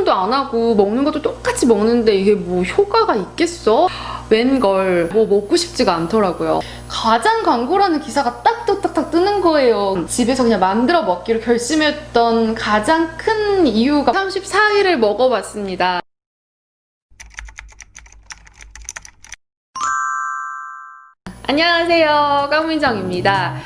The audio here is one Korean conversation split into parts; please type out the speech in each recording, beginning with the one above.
운동도 안 하고 먹는 것도 똑같이 먹는데 이게 뭐 효과가 있겠어? 웬걸 뭐 먹고 싶지가 않더라고요. 가장 광고라는 기사가 딱딱딱딱 뜨는 거예요. 집에서 그냥 만들어 먹기로 결심했던 가장 큰 이유가 34일을 먹어봤습니다. 안녕하세요, 깡민정입니다.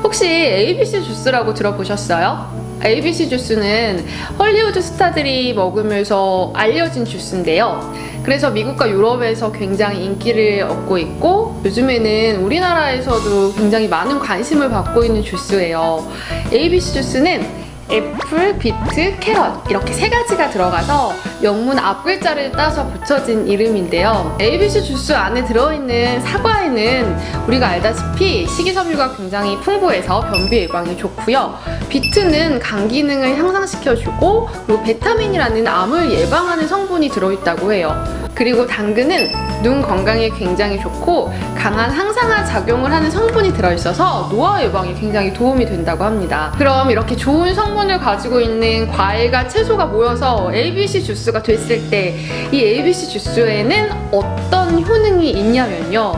혹시 ABC 주스라고 들어보셨어요? ABC 주스는 헐리우드 스타들이 먹으면서 알려진 주스인데요. 그래서 미국과 유럽에서 굉장히 인기를 얻고 있고 요즘에는 우리나라에서도 굉장히 많은 관심을 받고 있는 주스예요. ABC 주스는 애플, 비트, 캐럿 이렇게 세 가지가 들어가서 영문 앞글자를 따서 붙여진 이름인데요. ABC 주스 안에 들어있는 사과에는 우리가 알다시피 식이섬유가 굉장히 풍부해서 변비 예방에 좋고요. 비트는 간 기능을 향상시켜주고 그리고 베타민이라는 암을 예방하는 성분이 들어있다고 해요. 그리고 당근은 눈 건강에 굉장히 좋고 강한 항산화 작용을 하는 성분이 들어있어서 노화 예방에 굉장히 도움이 된다고 합니다. 그럼 이렇게 좋은 성분을 가지고 있는 과일과 채소가 모여서 ABC 주스가 됐을 때 이 ABC 주스에는 어떤 효능이 있냐면요.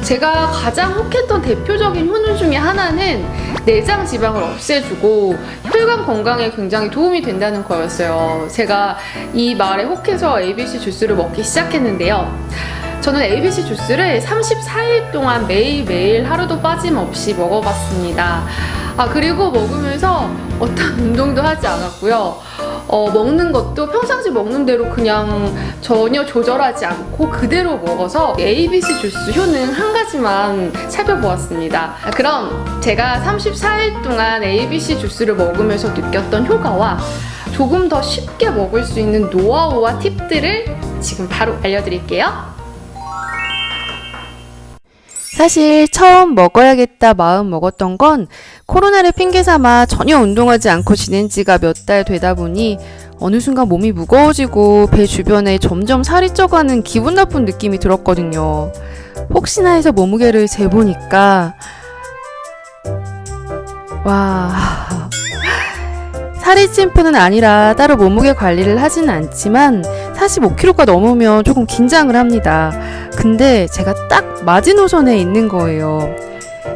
제가 가장 혹했던 대표적인 효능 중에 하나는 내장 지방을 없애주고 혈관 건강에 굉장히 도움이 된다는 거였어요. 제가 이 말에 혹해서 ABC 주스를 먹기 시작했는데요. 저는 ABC 주스를 34일 동안 매일매일 하루도 빠짐없이 먹어봤습니다. 그리고 먹으면서 어떤 운동도 하지 않았고요. 먹는 것도 평상시 먹는 대로 그냥 전혀 조절하지 않고 그대로 먹어서 ABC 주스 효능 한 가지만 살펴보았습니다. 그럼 제가 34일 동안 ABC 주스를 먹으면서 느꼈던 효과와 조금 더 쉽게 먹을 수 있는 노하우와 팁들을 지금 바로 알려드릴게요. 사실 처음 먹어야겠다 마음 먹었던 건 코로나를 핑계 삼아 전혀 운동하지 않고 지낸 지가 몇 달 되다 보니 어느 순간 몸이 무거워지고 배 주변에 점점 살이 쪄가는 기분 나쁜 느낌이 들었거든요. 혹시나 해서 몸무게를 재보니까 와... 살이 찐 편은 아니라 따로 몸무게 관리를 하지는 않지만 45kg가 넘으면 조금 긴장을 합니다. 근데 제가 딱 마지노선에 있는 거예요.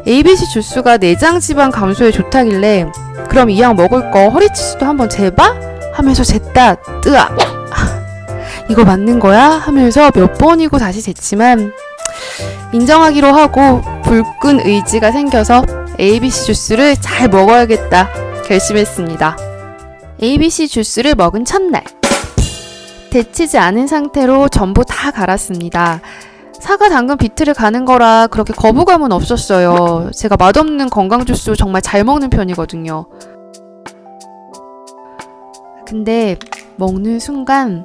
ABC 주스가 내장 지방 감소에 좋다길래 그럼 이 약 먹을 거 허리치수도 한번 재봐? 하면서 쟀다 뜨아 이거 맞는 거야? 하면서 몇 번이고 다시 쟀지만 인정하기로 하고 불끈 의지가 생겨서 ABC 주스를 잘 먹어야겠다 결심했습니다. ABC 주스를 먹은 첫날 데치지 않은 상태로 전부 다 갈았습니다. 사과, 당근, 비트를 가는 거라 그렇게 거부감은 없었어요. 제가 맛없는 건강 주스 정말 잘 먹는 편이거든요. 근데 먹는 순간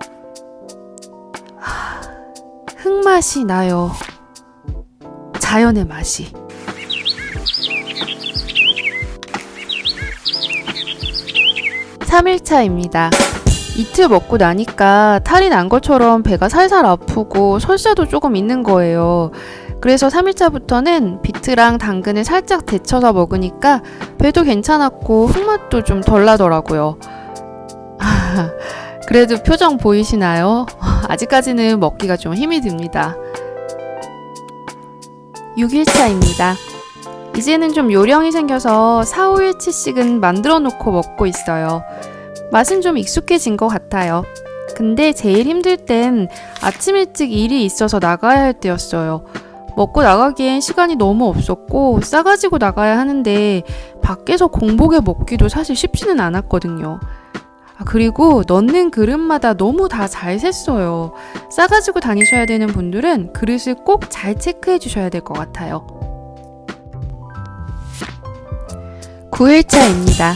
흙맛이 나요. 자연의 맛이. (3일차입니다) 이틀 먹고 나니까 탈이 난 것처럼 배가 살살 아프고 설사도 조금 있는 거예요. 그래서 3일차부터는 비트랑 당근을 살짝 데쳐서 먹으니까 배도 괜찮았고 흙맛도 좀 덜 나더라고요. 그래도 표정 보이시나요? 아직까지는 먹기가 좀 힘이 듭니다. 6일차입니다. 이제는 좀 요령이 생겨서 4, 5일치씩은 만들어 놓고 먹고 있어요. 맛은 좀 익숙해진 것 같아요. 근데 제일 힘들 땐 아침 일찍 일이 있어서 나가야 할 때였어요. 먹고 나가기엔 시간이 너무 없었고 싸가지고 나가야 하는데 밖에서 공복에 먹기도 사실 쉽지는 않았거든요. 그리고 넣는 그릇마다 너무 다 잘 샜어요. 싸가지고 다니셔야 되는 분들은 그릇을 꼭 잘 체크해 주셔야 될 것 같아요. 9일차입니다.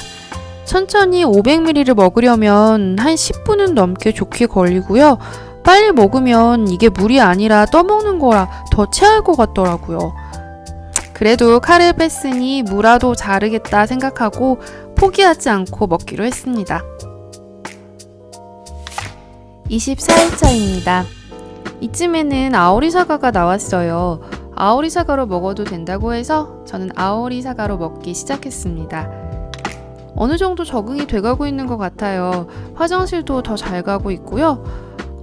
천천히 500ml를 먹으려면 한 10분은 넘게 좋게 걸리고요. 빨리 먹으면 이게 물이 아니라 떠먹는 거라 더 체할 것 같더라고요. 그래도 칼을 뺐으니 무라도 자르겠다 생각하고 포기하지 않고 먹기로 했습니다. 24일차입니다. 이쯤에는 아오리 사과가 나왔어요. 아오리 사과로 먹어도 된다고 해서 저는 아오리 사과로 먹기 시작했습니다. 어느 정도 적응이 돼가고 있는 것 같아요. 화장실도 더 잘 가고 있고요.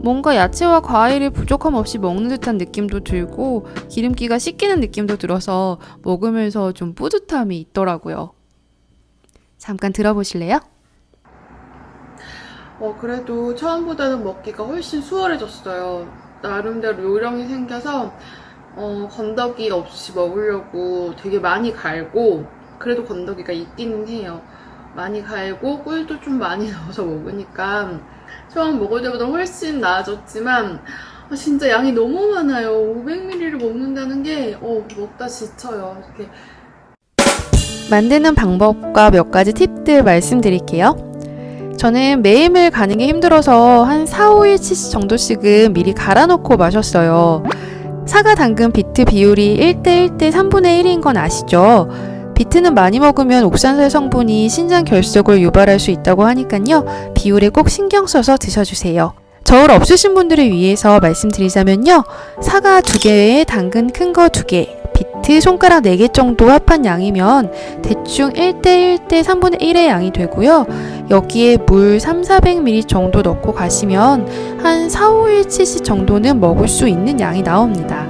뭔가 야채와 과일을 부족함 없이 먹는 듯한 느낌도 들고 기름기가 씻기는 느낌도 들어서 먹으면서 좀 뿌듯함이 있더라고요. 잠깐 들어보실래요? 그래도 처음보다는 먹기가 훨씬 수월해졌어요. 나름대로 요령이 생겨서 건더기 없이 먹으려고 되게 많이 갈고, 그래도 건더기가 있기는 해요. 많이 갈고 꿀도 좀 많이 넣어서 먹으니까 처음 먹을 때보다 훨씬 나아졌지만 진짜 양이 너무 많아요. 500ml를 먹는다는 게 먹다 지쳐요. 이렇게. 만드는 방법과 몇 가지 팁들 말씀드릴게요. 저는 매일매일 가는 게 힘들어서 한 4, 5일치 정도씩은 미리 갈아놓고 마셨어요. 사과, 당근, 비트 비율이 1대1대 3분의 1인 건 아시죠? 비트는 많이 먹으면 옥산살 성분이 신장 결석을 유발할 수 있다고 하니까요. 비율에 꼭 신경 써서 드셔주세요. 저울 없으신 분들을 위해서 말씀드리자면요. 사과 2개에 당근 큰 거 2개, 비트 손가락 4개 정도 합한 양이면 대충 1대1대 3분의 1의 양이 되고요. 여기에 물 300-400ml 정도 넣고 가시면 한 4, 5일치 정도는 먹을 수 있는 양이 나옵니다.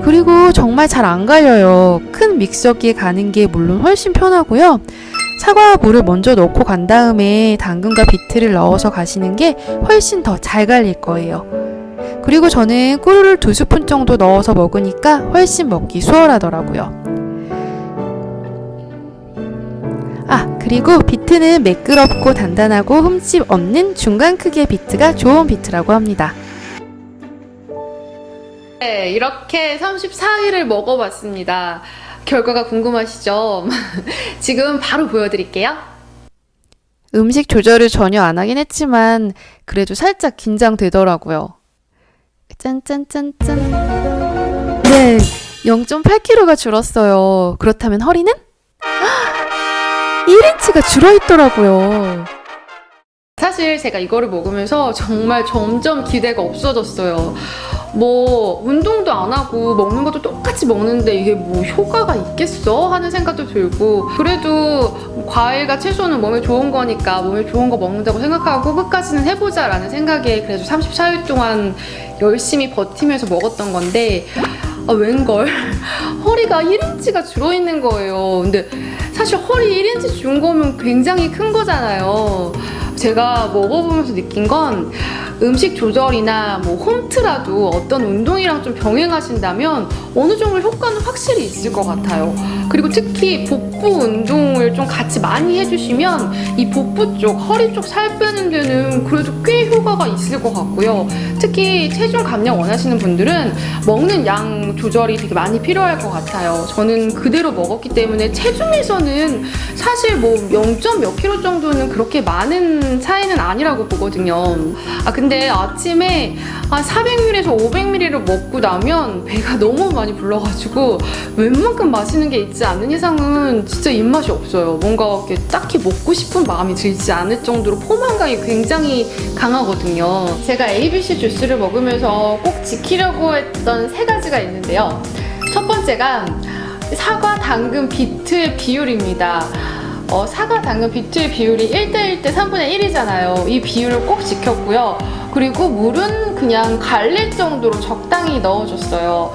그리고 정말 잘 안 갈려요. 큰 믹서기에 가는 게 물론 훨씬 편하고요. 사과와 물을 먼저 넣고 간 다음에 당근과 비트를 넣어서 가시는 게 훨씬 더 잘 갈릴 거예요. 그리고 저는 꿀을 2스푼 정도 넣어서 먹으니까 훨씬 먹기 수월하더라고요. 그리고 비트는 매끄럽고 단단하고 흠집 없는 중간 크기의 비트가 좋은 비트라고 합니다. 네, 이렇게 34일을 먹어봤습니다. 결과가 궁금하시죠? 지금 바로 보여드릴게요. 음식 조절을 전혀 안 하긴 했지만 그래도 살짝 긴장되더라고요. 짠짠짠짠. 네, 0.8kg가 줄었어요. 그렇다면 허리는? 1인치가 줄어있더라고요. 사실 제가 이거를 먹으면서 정말 점점 기대가 없어졌어요. 운동도 안 하고 먹는 것도 똑같이 먹는데 이게 효과가 있겠어? 하는 생각도 들고, 그래도 과일과 채소는 몸에 좋은 거니까 몸에 좋은 거 먹는다고 생각하고 끝까지는 해보자 라는 생각에 그래도 34일 동안 열심히 버티면서 먹었던 건데 웬걸 허리가 1인치가 줄어있는 거예요. 근데 사실 허리 1인치 준 거면 굉장히 큰 거잖아요. 제가 먹어보면서 느낀 건 음식 조절이나 홈트라도 어떤 운동이랑 좀 병행하신다면 어느 정도 효과는 확실히 있을 것 같아요. 그리고 특히 복부 운동을 좀 같이 많이 해주시면 이 복부 쪽, 허리 쪽 살 빼는 데는 그래도 꽤 효과가 있을 것 같고요. 특히 체중 감량 원하시는 분들은 먹는 양 조절이 되게 많이 필요할 것 같아요. 저는 그대로 먹었기 때문에 체중에서는 사실 0.몇 킬로 정도는 그렇게 많은 차이는 아니라고 보거든요. 근데 아침에 400ml에서 500ml를 먹고 나면 배가 너무 많이 불러가지고 웬만큼 마시는 게 있지 않는 이상은 진짜 입맛이 없어요. 뭔가 이렇게 딱히 먹고 싶은 마음이 들지 않을 정도로 포만감이 굉장히 강하거든요. 제가 ABC 주스를 먹으면서 꼭 지키려고 했던 3가지가 있는데요. 첫 번째가 사과, 당근, 비트의 비율입니다. 사과, 당근, 비트의 비율이 1대1대 3분의 1이잖아요. 이 비율을 꼭 지켰고요. 그리고 물은 그냥 갈릴 정도로 적당히 넣어줬어요.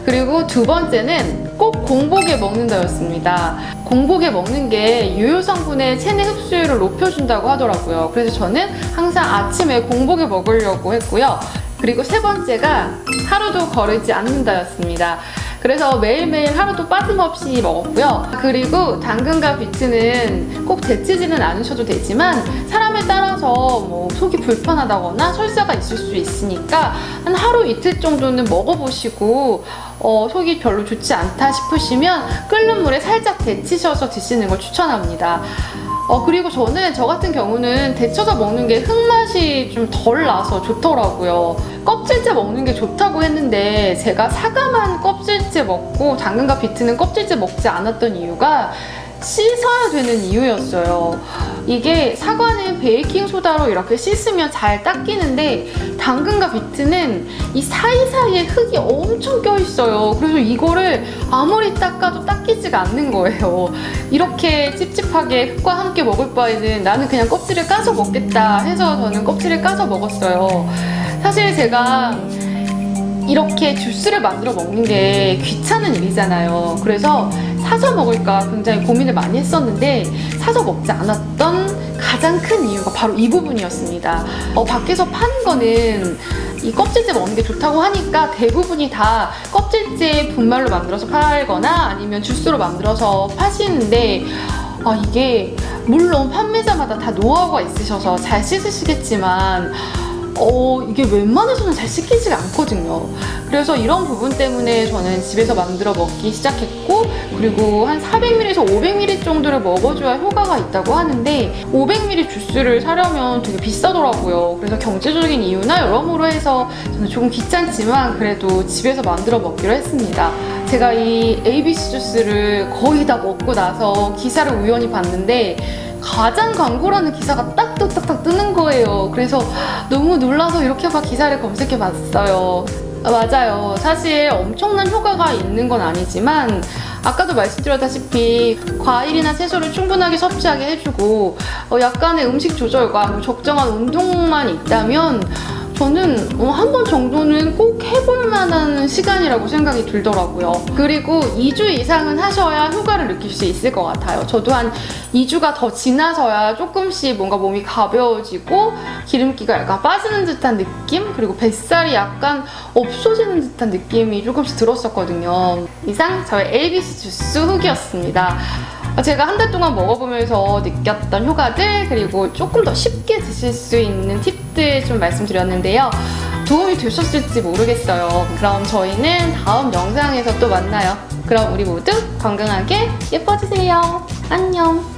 그리고 2번째는 꼭 공복에 먹는다였습니다. 공복에 먹는 게 유효 성분의 체내 흡수율을 높여준다고 하더라고요. 그래서 저는 항상 아침에 공복에 먹으려고 했고요. 그리고 3번째가 하루도 거르지 않는다였습니다. 그래서 매일매일 하루도 빠짐없이 먹었고요. 그리고 당근과 비트는 꼭 데치지는 않으셔도 되지만 사람에 따라서 속이 불편하다거나 설사가 있을 수 있으니까 한 하루 이틀 정도는 먹어보시고 속이 별로 좋지 않다 싶으시면 끓는 물에 살짝 데치셔서 드시는 걸 추천합니다. 그리고 저 같은 경우는 데쳐서 먹는 게 흙맛이 좀 덜 나서 좋더라고요. 껍질째 먹는 게 좋다고 했는데 제가 사과만 껍질째 먹고 당근과 비트는 껍질째 먹지 않았던 이유가 씻어야 되는 이유였어요. 이게 사과는 베이킹소다로 이렇게 씻으면 잘 닦이는데 당근과 비트는 이 사이사이에 흙이 엄청 껴있어요. 그래서 이거를 아무리 닦아도 닦이지가 않는 거예요. 이렇게 찝찝하게 흙과 함께 먹을 바에는 나는 그냥 껍질을 까서 먹겠다 해서 저는 껍질을 까서 먹었어요. 사실 제가 이렇게 주스를 만들어 먹는 게 귀찮은 일이잖아요. 그래서 사서 먹을까 굉장히 고민을 많이 했었는데 사서 먹지 않았던 가장 큰 이유가 바로 이 부분이었습니다. 밖에서 파는 거는 이 껍질째 먹는 게 좋다고 하니까 대부분이 다 껍질째 분말로 만들어서 팔거나 아니면 주스로 만들어서 파시는데 이게 물론 판매자마다 다 노하우가 있으셔서 잘 씻으시겠지만 이게 웬만해서는 잘 씻기지가 않거든요. 그래서 이런 부분 때문에 저는 집에서 만들어 먹기 시작했고, 그리고 한 400ml에서 500ml 정도를 먹어줘야 효과가 있다고 하는데 500ml 주스를 사려면 되게 비싸더라고요. 그래서 경제적인 이유나 여러모로 해서 저는 조금 귀찮지만 그래도 집에서 만들어 먹기로 했습니다. 제가 이 ABC 주스를 거의 다 먹고 나서 기사를 우연히 봤는데 가장 광고라는 기사가 딱딱딱딱 뜨는 거예요. 그래서 너무 놀라서 이렇게 막 기사를 검색해 봤어요. 맞아요. 사실 엄청난 효과가 있는 건 아니지만 아까도 말씀드렸다시피 과일이나 채소를 충분하게 섭취하게 해주고 약간의 음식 조절과 적정한 운동만 있다면 저는 한 번 정도는 꼭 해볼 만한 시간이라고 생각이 들더라고요. 그리고 2주 이상은 하셔야 효과를 느낄 수 있을 것 같아요. 저도 한 2주가 더 지나서야 조금씩 뭔가 몸이 가벼워지고 기름기가 약간 빠지는 듯한 느낌? 그리고 뱃살이 약간 없어지는 듯한 느낌이 조금씩 들었었거든요. 이상 저의 ABC 주스 후기였습니다. 제가 한 달 동안 먹어보면서 느꼈던 효과들, 그리고 조금 더 쉽게 드실 수 있는 팁들 좀 말씀드렸는데요. 도움이 되셨을지 모르겠어요. 그럼 저희는 다음 영상에서 또 만나요. 그럼 우리 모두 건강하게 예뻐지세요. 안녕.